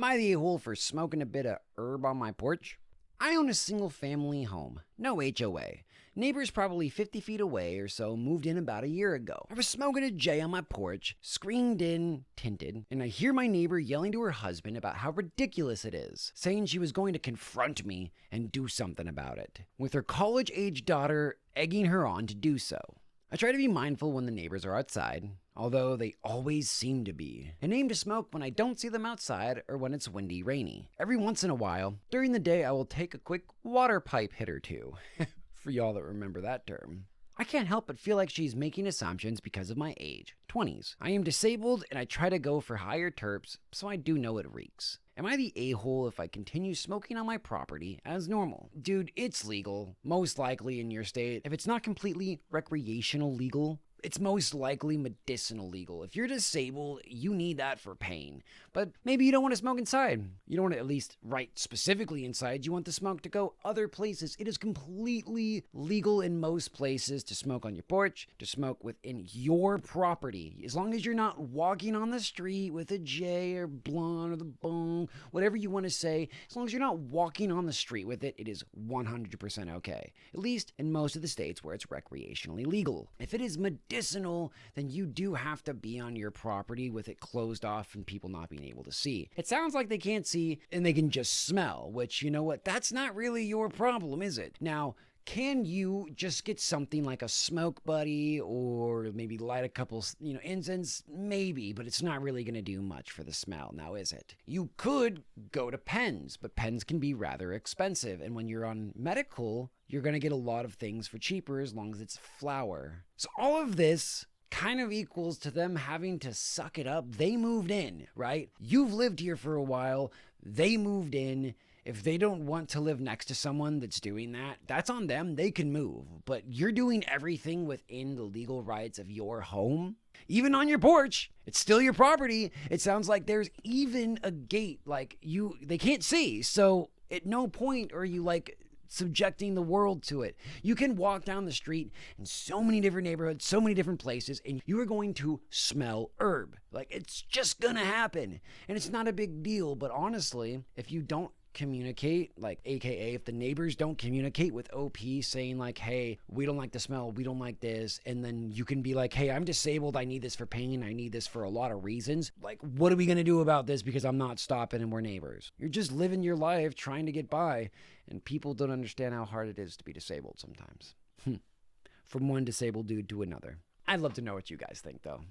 Am I the a-hole for smoking a bit of herb on my porch? I own a single family home, no HOA. Neighbors probably 50 feet away or so moved in about a year ago. I was smoking a J on my porch, screened in, tinted, and I hear my neighbor yelling to her husband about how ridiculous it is, saying she was going to confront me and do something about it, with her college-age daughter egging her on to do so. I try to be mindful when the neighbors are outside, although they always seem to be, and aim to smoke when I don't see them outside or when it's windy, rainy. Every once in a while, during the day, I will take a quick water pipe hit or two, for y'all that remember that term. I can't help but feel like she's making assumptions because of my age, 20s. I am disabled and I try to go for higher terps, so I do know it reeks. Am I the a-hole if I continue smoking on my property as normal? Dude, it's legal, most likely in your state. If it's not completely recreational legal, it's most likely medicinal legal. If you're disabled, you need that for pain. But maybe you don't want to smoke inside. You don't want to at least write specifically inside. You want the smoke to go other places. It is completely legal in most places to smoke on your porch, to smoke within your property. As long as you're not walking on the street with a J or blunt or the bong, whatever you want to say, as long as you're not walking on the street with it, it is 100% okay. At least in most of the states where it's recreationally legal. If it is medicinal, then you do have to be on your property with it closed off and people not being able to see. It sounds like they can't see and they can just smell, which, you know what, that's not really your problem, is it? Now, can you just get something like a smoke buddy or maybe light a couple, incense? Maybe, but it's not really going to do much for the smell, now is it? You could go to pens, but pens can be rather expensive. And when you're on medical, you're going to get a lot of things for cheaper as long as it's flour. So all of this kind of equals to them having to suck it up. They moved in, right? You've lived here for a while. They moved in. If they don't want to live next to someone that's doing that, that's on them. They can move. But you're doing everything within the legal rights of your home. Even on your porch, it's still your property. It sounds like there's even a gate, they can't see. So at no point are you subjecting the world to it. You can walk down the street in so many different neighborhoods, so many different places, and you are going to smell herb. It's just gonna happen. And it's not a big deal, but honestly, if you don't communicate, AKA if the neighbors don't communicate with OP saying hey, we don't like the smell, we don't like this, and then you can be hey, I'm disabled, I need this for pain, I need this for a lot of reasons. What are we gonna do about this because I'm not stopping and we're neighbors? You're just living your life trying to get by, and people don't understand how hard it is to be disabled sometimes. From one disabled dude to another. I'd love to know what you guys think, though.